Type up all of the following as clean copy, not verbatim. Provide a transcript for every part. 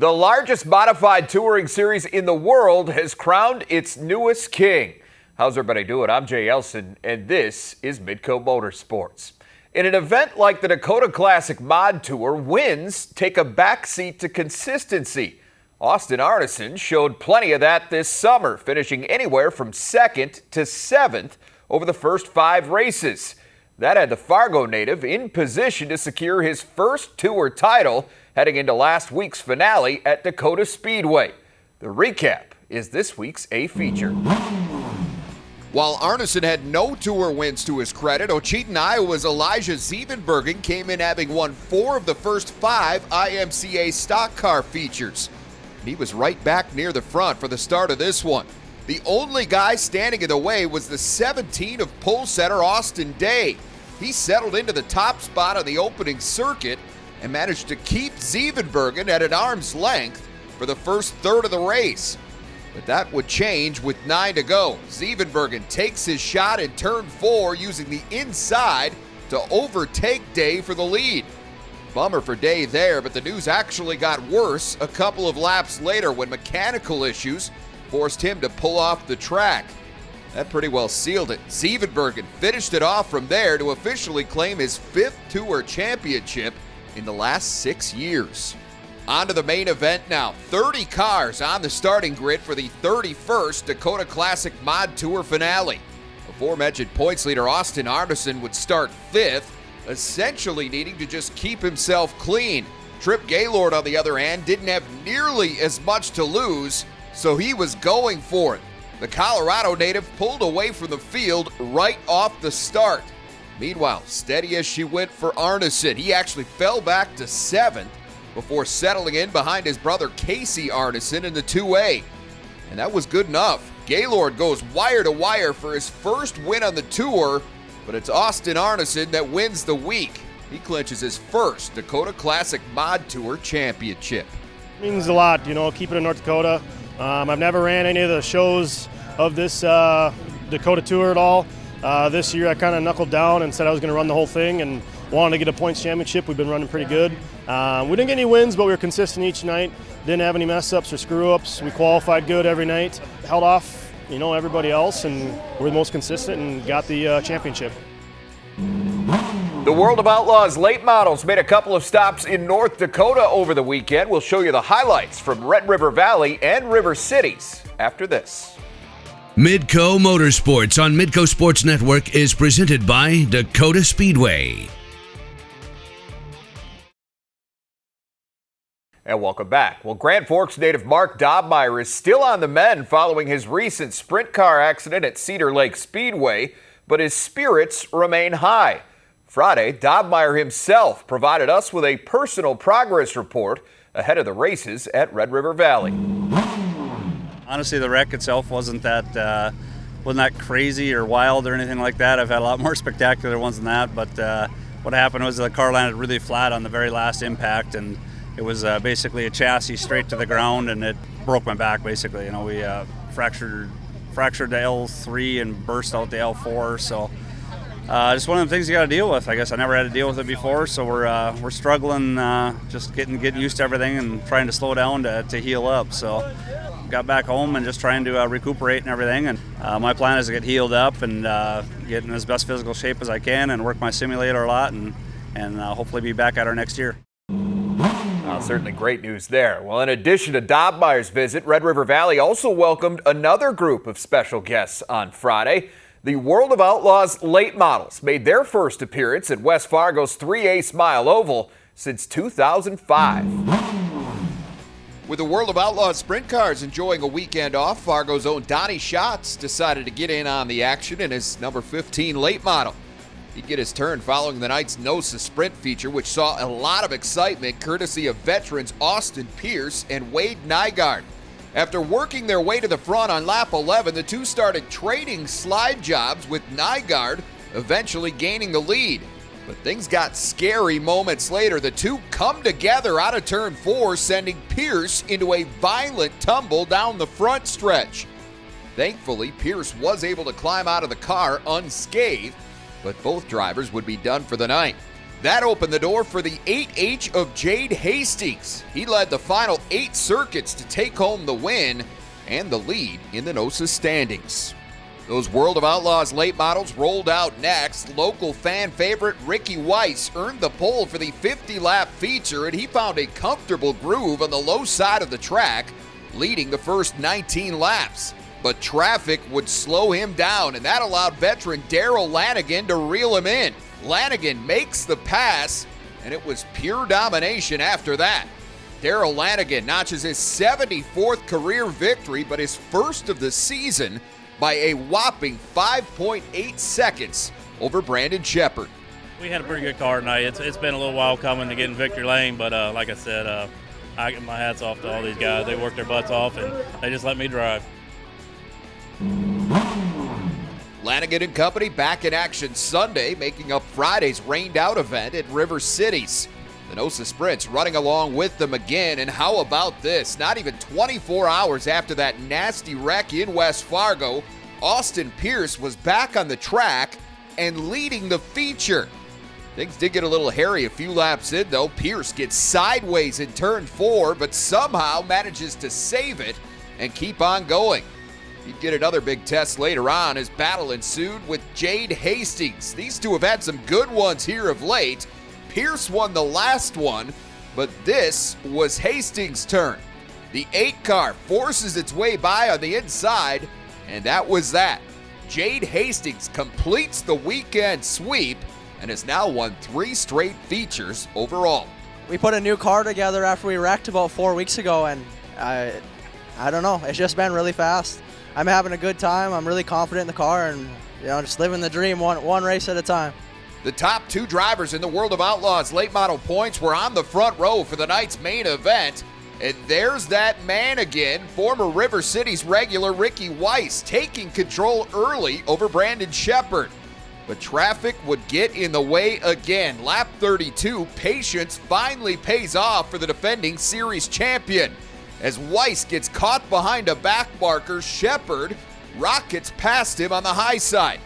The largest modified touring series in the world has crowned its newest king. How's everybody doing? I'm Jay Elson, and this is Midco Motorsports. In an event like the Dakotah Classic Mod Tour, wins take a backseat to consistency. Austin Arneson showed plenty of that this summer, finishing anywhere from 2nd to 7th over the first 5 races. That had the Fargo native in position to secure his first tour title heading into last week's finale at Dacotah Speedway. The recap is this week's A Feature. While Arneson had no tour wins to his credit, Ocheyedan, Iowa's Elijah Zevenbergen came in having won 4 of the first 5 IMCA stock car features. And he was right back near the front for the start of this one. The only guy standing in the way was the 17 of pole setter Austin Day. He settled into the top spot on the opening circuit and managed to keep Zevenbergen at an arm's length for the first third of the race. But that would change with 9 to go. Zevenbergen takes his shot in turn 4 using the inside to overtake Day for the lead. Bummer for Day there, but the news actually got worse a couple of laps later when mechanical issues forced him to pull off the track. That pretty well sealed it. Zevenbergen finished it off from there to officially claim his 5th Tour Championship in the last 6 years. On to the main event now. 30 cars on the starting grid for the 31st Dakotah Classic Mod Tour finale. Aforementioned points leader Austin Arneson would start 5th, essentially needing to just keep himself clean. Trip Gaylord, on the other hand, didn't have nearly as much to lose, so he was going for it. The Colorado native pulled away from the field right off the start. Meanwhile, steady as she went for Arneson. He actually fell back to 7th before settling in behind his brother Casey Arneson in the 2A. And that was good enough. Gaylord goes wire to wire for his first win on the tour, but it's Austin Arneson that wins the week. He clinches his first Dakotah Classic Mod Tour championship. It means a lot, keeping in North Dakota. I've never ran any of the shows of this Dakotah Tour at all. This year I kind of knuckled down and said I was going to run the whole thing and wanted to get a points championship. We've been running pretty good. We didn't get any wins, but we were consistent each night. Didn't have any mess-ups or screw-ups. We qualified good every night. Held off, everybody else, and we're the most consistent and got the championship. The World of Outlaws late models made a couple of stops in North Dakota over the weekend. We'll show you the highlights from Red River Valley and River Cities after this. Midco Motorsports on Midco Sports Network is presented by Dacotah Speedway. And welcome back. Well, Grand Forks native Mark Dobmeyer is still on the mend following his recent sprint car accident at Cedar Lake Speedway, but his spirits remain high. Friday, Dobmeyer himself provided us with a personal progress report ahead of the races at Red River Valley. Honestly, the wreck itself wasn't that crazy or wild or anything like that. I've had a lot more spectacular ones than that, but what happened was the car landed really flat on the very last impact, and it was basically a chassis straight to the ground, and it broke my back basically. We fractured the L3 and burst out the L4, so just one of the things you got to deal with. I guess I never had to deal with it before, so we're struggling, just getting used to everything and trying to slow down to heal up. So got back home and just trying to recuperate and everything. And my plan is to get healed up and get in as best physical shape as I can and work my simulator a lot and hopefully be back at our next year. Certainly great news there. Well, in addition to Dobmeyer's visit, Red River Valley also welcomed another group of special guests on Friday. The World of Outlaws late models made their first appearance at West Fargo's 3A Smile Oval since 2005. With the World of Outlaws sprint cars enjoying a weekend off, Fargo's own Donnie Schatz decided to get in on the action in his number 15 late model. He'd get his turn following the night's NOSA sprint feature, which saw a lot of excitement courtesy of veterans Austin Pierce and Wade Nygaard. After working their way to the front on lap 11, the two started trading slide jobs, with Nygaard eventually gaining the lead. But things got scary moments later. The two come together out of turn 4, sending Pierce into a violent tumble down the front stretch. Thankfully, Pierce was able to climb out of the car unscathed, but both drivers would be done for the night. That opened the door for the 8H of Jade Hastings. He led the final 8 circuits to take home the win and the lead in the NOSA standings. Those World of Outlaws late models rolled out next. Local fan favorite Ricky Weiss earned the pole for the 50-lap feature, and he found a comfortable groove on the low side of the track, leading the first 19 laps. But traffic would slow him down, and that allowed veteran Darrell Lanigan to reel him in. Lanigan makes the pass, and it was pure domination after that. Darrell Lanigan notches his 74th career victory, but his first of the season, by a whopping 5.8 seconds over Brandon Shepard. We had a pretty good car tonight. It's been a little while coming to get in victory lane, but like I said, I get my hats off to all these guys. They worked their butts off, and they just let me drive. Lanigan and company back in action Sunday, making up Friday's rained-out event at River Cities. The NOSA Sprints running along with them again, and how about this? Not even 24 hours after that nasty wreck in West Fargo, Austin Pierce was back on the track and leading the feature. Things did get a little hairy a few laps in, though. Pierce gets sideways in turn 4, but somehow manages to save it and keep on going. He'd get another big test later on as battle ensued with Jade Hastings. These two have had some good ones here of late. Pierce won the last one, but this was Hastings' turn. The 8 car forces its way by on the inside, and that was that. Jade Hastings completes the weekend sweep and has now won 3 straight features overall. We put a new car together after we wrecked about 4 weeks ago, and I don't know, it's just been really fast. I'm having a good time. I'm really confident in the car, and just living the dream one race at a time. The top 2 drivers in the World of Outlaws late model points were on the front row for the night's main event. And there's that man again, former River Cities regular Ricky Weiss, taking control early over Brandon Shepard. But traffic would get in the way again. Lap 32, patience finally pays off for the defending series champion. As Weiss gets caught behind a back marker, Shepard rockets past him on the high side.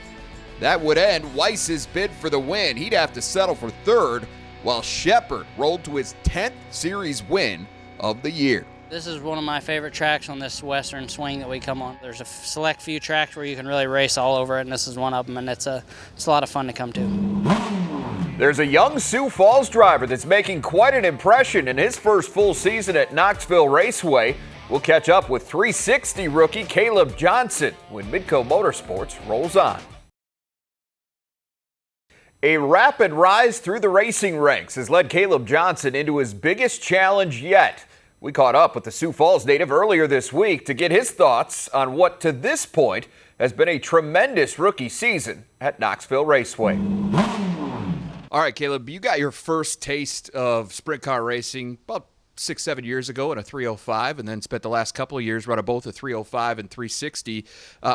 That would end Weiss's bid for the win. He'd have to settle for 3rd, while Shepard rolled to his 10th series win of the year. This is one of my favorite tracks on this western swing that we come on. There's a select few tracks where you can really race all over it, and this is one of them, and it's a lot of fun to come to. There's a young Sioux Falls driver that's making quite an impression in his first full season at Knoxville Raceway. We'll catch up with 360 rookie Caleb Johnson when Midco Motorsports rolls on. A rapid rise through the racing ranks has led Caleb Johnson into his biggest challenge yet. We caught up with the Sioux Falls native earlier this week to get his thoughts on what to this point has been a tremendous rookie season at Knoxville Raceway. All right, Caleb, you got your first taste of sprint car racing about 6-7 years ago in a 305, and then spent the last couple of years running both a 305 and 360,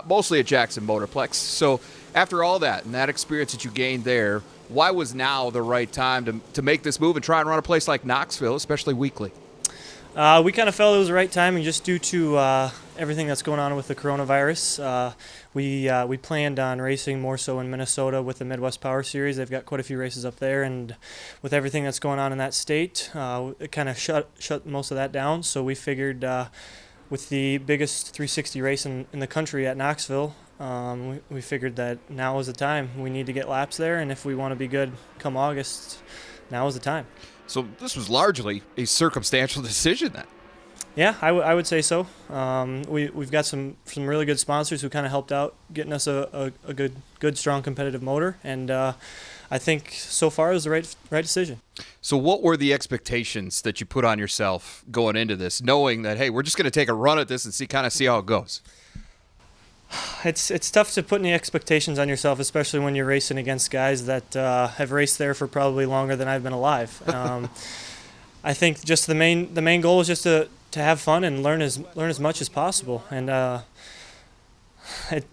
mostly at Jackson Motorplex. So after all that and that experience that you gained there, why was now the right time to make this move and try and run a place like Knoxville, especially weekly? We kind of felt it was the right timing just due to everything that's going on with the coronavirus. We planned on racing more so in Minnesota with the Midwest Power Series. They've got quite a few races up there, and with everything that's going on in that state, it kind of shut most of that down. So we figured with the biggest 360 race in the country at Knoxville, we figured that now is the time. We need to get laps there, and if we want to be good come August, now is the time. So this was largely a circumstantial decision then. Yeah, I would say so. We've got some really good sponsors who kind of helped out getting us a good, strong competitive motor, and I think so far it was the right decision. So what were the expectations that you put on yourself going into this, knowing that, hey, we're just going to take a run at this and see how it goes? It's tough to put any expectations on yourself, especially when you're racing against guys that have raced there for probably longer than I've been alive. I think just the main goal is just to have fun and learn as much as possible. And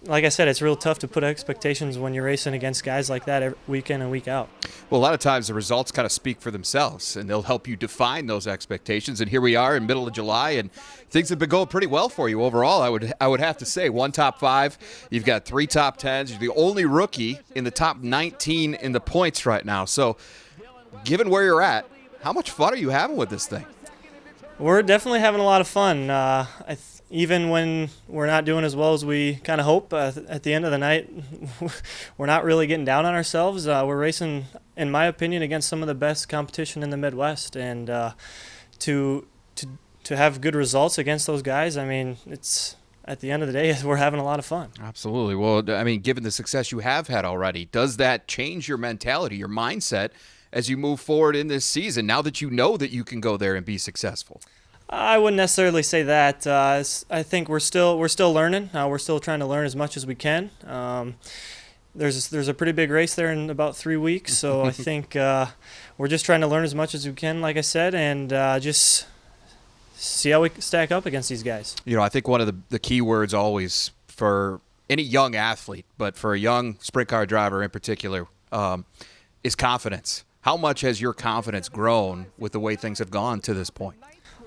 like I said, it's real tough to put expectations when you're racing against guys like that week in and week out. Well, a lot of times the results kind of speak for themselves, and they'll help you define those expectations. And here we are in middle of July, and things have been going pretty well for you overall. I would have to say 1 top 5. You've got 3 top 10s. You're the only rookie in the top 19 in the points right now. So given where you're at, how much fun are you having with this thing? We're definitely having a lot of fun. Even when we're not doing as well as we kind of hope, at the end of the night, we're not really getting down on ourselves. We're racing, in my opinion, against some of the best competition in the Midwest, and to have good results against those guys, I mean, it's at the end of the day, we're having a lot of fun. Absolutely. Well, I mean, given the success you have had already, does that change your mentality, your mindset, as you move forward in this season, now that you know that you can go there and be successful? I wouldn't necessarily say that. I think we're still learning. We're still trying to learn as much as we can. There's a pretty big race there in about 3 weeks, so I think we're just trying to learn as much as we can, like I said, and just see how we stack up against these guys. You know, I think one of the key words always for any young athlete, but for a young sprint car driver in particular, is confidence. How much has your confidence grown with the way things have gone to this point?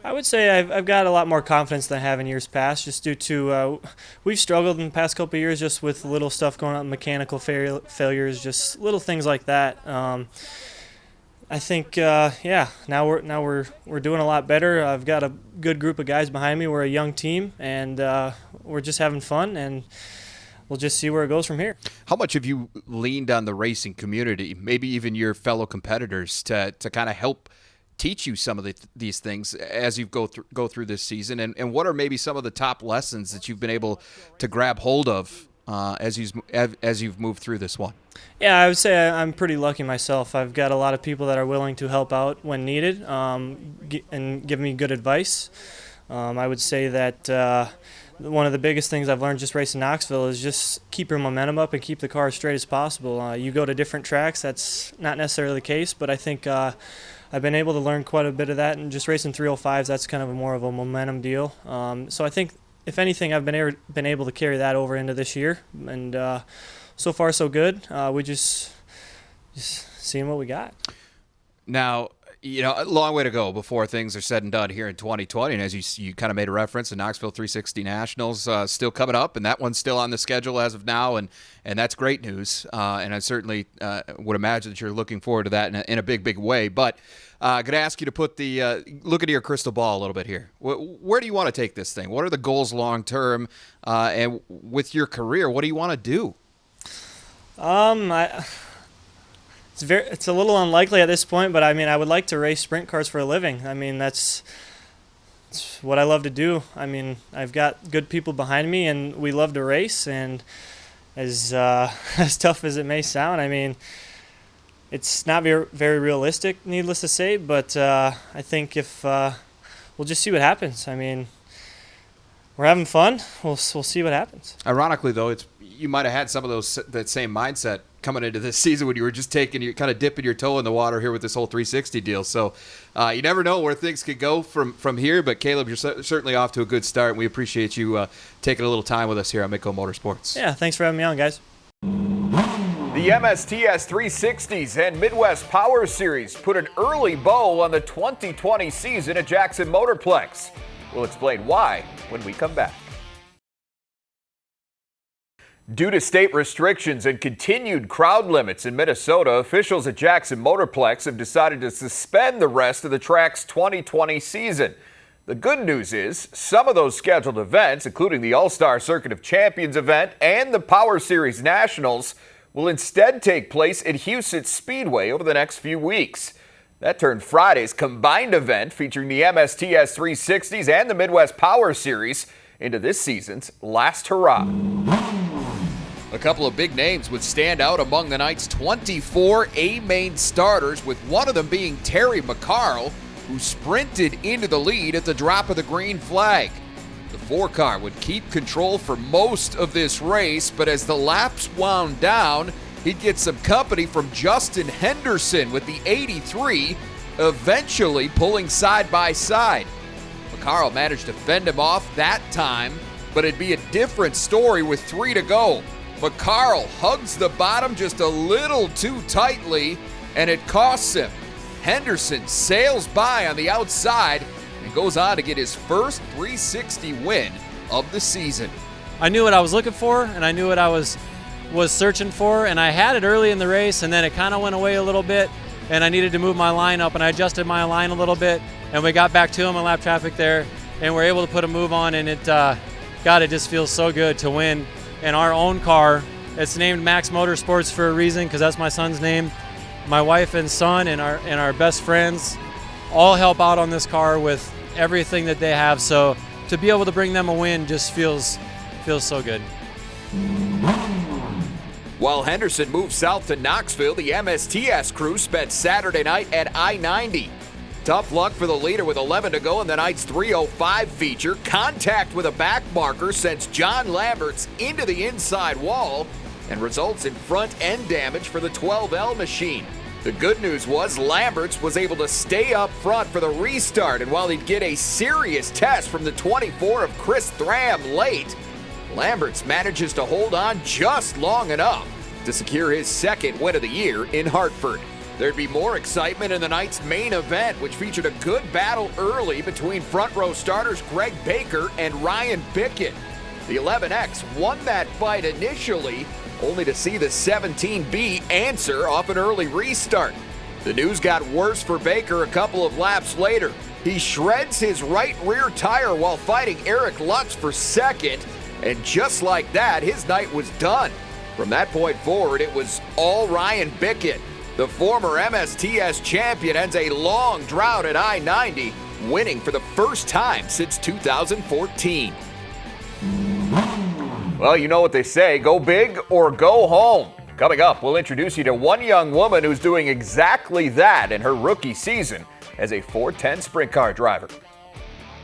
I would say I've got a lot more confidence than I have in years past, just due to we've struggled in the past couple of years just with little stuff going on, mechanical failures, just little things like that. I think now we're doing a lot better. I've got a good group of guys behind me. We're a young team, and we're just having fun, and we'll just see where it goes from here. How much have you leaned on the racing community, maybe even your fellow competitors, to kind of help teach you some of these things as you go through this season? And what are maybe some of the top lessons that you've been able to grab hold of as you've moved through this one? Yeah, I would say I'm pretty lucky myself. I've got a lot of people that are willing to help out when needed and give me good advice. I would say that one of the biggest things I've learned just racing Knoxville is just keep your momentum up and keep the car as straight as possible. You go to different tracks, that's not necessarily the case, but I think I've been able to learn quite a bit of that, and just racing 305s, that's kind of more of a momentum deal. So I think, if anything, I've been able to carry that over into this year, and so far so good. We just seeing what we got. Now, you know, a long way to go before things are said and done here in 2020. And as you kind of made a reference, the Knoxville 360 Nationals still coming up, and that one's still on the schedule as of now, and that's great news. And I certainly would imagine that you're looking forward to that in a big way. But I'm going to ask you to put look into your crystal ball a little bit here. Where do you want to take this thing? What are the goals long term? And with your career, what do you want to do? It's a little unlikely at this point, but I mean, I would like to race sprint cars for a living. I mean, that's what I love to do. I mean, I've got good people behind me, and we love to race. And as tough as it may sound, I mean, it's not very realistic, needless to say. But I think if we'll just see what happens. I mean, we're having fun. We'll see what happens. Ironically, though, you might have had some of that same mindset coming into this season when you were just kind of dipping your toe in the water here with this whole 360 deal. So you never know where things could go from here. But Caleb, you're certainly off to a good start, and we appreciate you taking a little time with us here on Midco Motorsports. Yeah, thanks for having me on, guys. The MSTS 360s and Midwest Power Series put an early bow on the 2020 season at Jackson Motorplex. We'll explain why when we come back. Due to state restrictions and continued crowd limits in Minnesota, officials at Jackson Motorplex have decided to suspend the rest of the track's 2020 season. The good news is some of those scheduled events, including the All-Star Circuit of Champions event and the Power Series Nationals, will instead take place at Huset's Speedway over the next few weeks. That turned Friday's combined event featuring the MSTS 360s and the Midwest Power Series into this season's last hurrah. A couple of big names would stand out among the night's 24 A-main starters, with one of them being Terry McCarl, who sprinted into the lead at the drop of the green flag. The 4-car would keep control for most of this race, but as the laps wound down, he'd get some company from Justin Henderson with the 83, eventually pulling side by side. McCarl managed to fend him off that time, but it'd be a different story with 3 to go. McCarl hugs the bottom just a little too tightly, and it costs him. Henderson sails by on the outside and goes on to get his first 360 win of the season. I knew what I was looking for, and I knew what I was searching for, and I had it early in the race, and then it kind of went away a little bit. and I needed to move my line up, and I adjusted my line a little bit, and we got back to him in lap traffic there, and we're able to put a move on, and it just feels so good to win in our own car. It's named Max Motorsports for a reason, because that's my son's name. My wife and son and our best friends all help out on this car with everything that they have, so to be able to bring them a win just feels so good. While Henderson moved south to Knoxville, the MSTS crew spent Saturday night at I-90. Tough luck for the leader with 11 to go in the night's 3:05 feature. Contact with a back marker sends John Lamberts into the inside wall and results in front end damage for the 12L machine. The good news was Lamberts was able to stay up front for the restart, and while he'd get a serious test from the 24 of Chris Thram late, Lamberts manages to hold on just long enough to secure his second win of the year in Hartford. There'd be more excitement in the night's main event, which featured a good battle early between front row starters Greg Baker and Ryan Bickett. The 11X won that fight initially, only to see the 17B answer off an early restart. The news got worse for Baker a couple of laps later. He shreds his right rear tire while fighting Eric Lutz for second, and just like that, his night was done. From that point forward, it was all Ryan Bickett. The former MSTS champion ends a long drought at I-90, winning for the first time since 2014. Well, you know what they say, go big or go home. Coming up, we'll introduce you to one young woman who's doing exactly that in her rookie season as a 410 sprint car driver.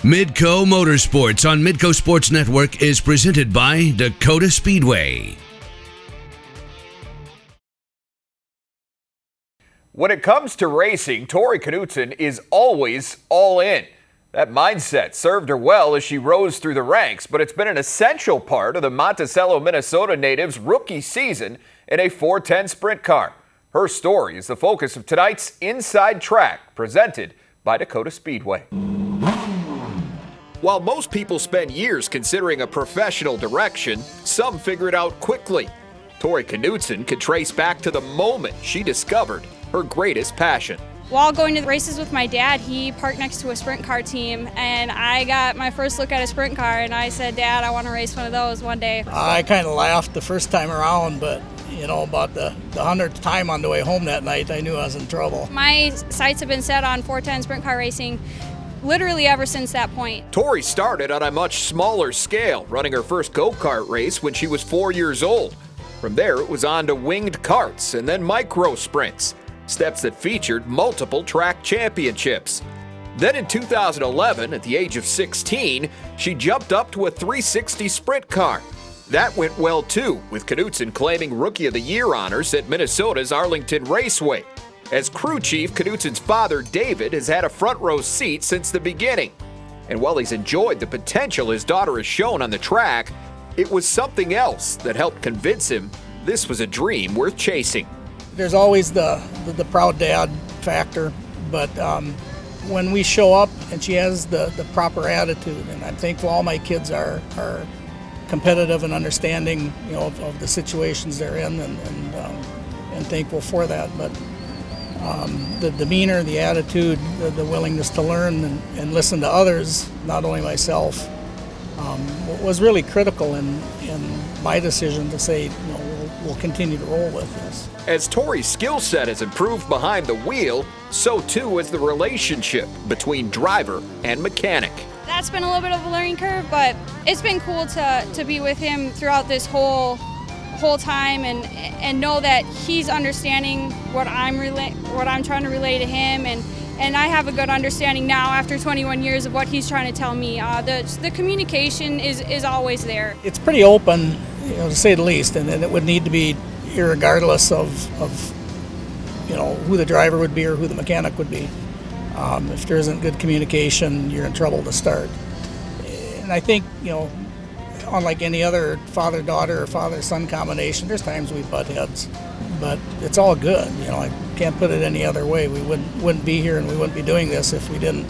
Midco Motorsports on Midco Sports Network is presented by Dacotah Speedway. When it comes to racing, Tori Knutson is always all in. That mindset served her well as she rose through the ranks, but it's been an essential part of the Monticello, Minnesota native's rookie season in a 410 sprint car. Her story is the focus of tonight's Inside Track, presented by Dacotah Speedway. While most people spend years considering a professional direction, some figure it out quickly. Tori Knutson could trace back to the moment she discovered her greatest passion. While going to the races with my dad, he parked next to a sprint car team, and I got my first look at a sprint car, and I said, Dad, I want to race one of those one day. I kind of laughed the first time around, but about the 100th time on the way home that night, I knew I was in trouble. My sights have been set on 410 sprint car racing literally ever since that point. Tori started on a much smaller scale, running her first go-kart race when she was 4 years old. From there, it was on to winged karts and then micro sprints, steps that featured multiple track championships. Then in 2011, at the age of 16, she jumped up to a 360 sprint car. That went well too, with Knutson claiming Rookie of the Year honors at Minnesota's Arlington Raceway. As crew chief, Knutson's father, David, has had a front row seat since the beginning. And while he's enjoyed the potential his daughter has shown on the track, it was something else that helped convince him this was a dream worth chasing. There's always the proud dad factor, but when we show up and she has the proper attitude, and I'm thankful all my kids are competitive and understanding, of the situations they're in, and thankful for that. But the demeanor, the attitude, the willingness to learn and listen to others, not only myself, was really critical in my decision to say, we'll continue to roll with this. As Tori's skill set has improved behind the wheel, so too has the relationship between driver and mechanic. That's been a little bit of a learning curve, but it's been cool to be with him throughout this whole time and know that he's understanding what I'm trying to relay to him, and I have a good understanding now after 21 years of what he's trying to tell me. The communication is always there. It's pretty open, to say the least, and it would need to be irregardless of who the driver would be or who the mechanic would be. If there isn't good communication, you're in trouble to start. And I think, unlike any other father-daughter or father-son combination, there's times we butt heads, but it's all good. I can't put it any other way. We wouldn't be here and we wouldn't be doing this if we didn't,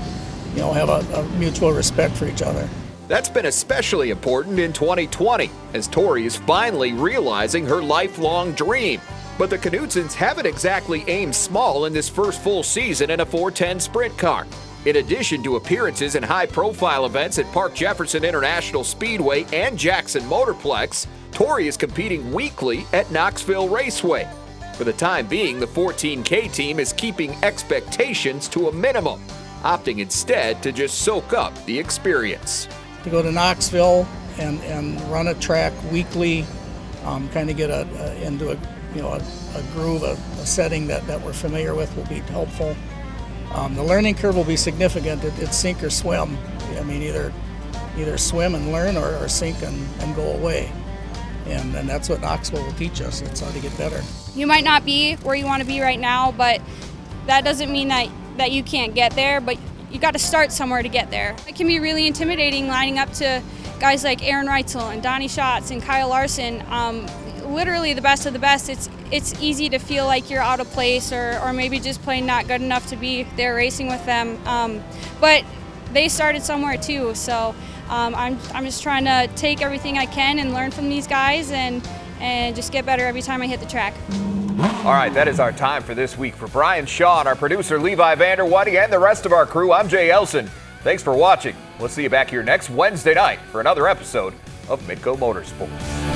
have a mutual respect for each other. That's been especially important in 2020, as Tori is finally realizing her lifelong dream, But the Knutsons haven't exactly aimed small in this first full season in a 410 sprint car. In addition to appearances in high-profile events at Park Jefferson International Speedway and Jackson Motorplex, Tori is competing weekly at Knoxville Raceway. For the time being, the 14K team is keeping expectations to a minimum, opting instead to just soak up the experience. To go to Knoxville and run a track weekly, kind of get into a groove, a setting that we're familiar with will be helpful. The learning curve will be significant. It's sink or swim. I mean, either swim and learn or sink and go away. And that's what Knoxville will teach us. It's how to get better. You might not be where you want to be right now, but that doesn't mean that you can't get there, but you got to start somewhere to get there. It can be really intimidating lining up to guys like Aaron Reitzel and Donnie Schatz and Kyle Larson. Literally the best of the best. It's easy to feel like you're out of place or maybe just plain not good enough to be there racing with them. But they started somewhere too, so I'm just trying to take everything I can and learn from these guys and just get better every time I hit the track. All right, that is our time for this week. For Brian Shaw and our producer Levi Vanderwatty and the rest of our crew, I'm Jay Elson. Thanks for watching. We'll see you back here next Wednesday night for another episode of Midco Motorsports.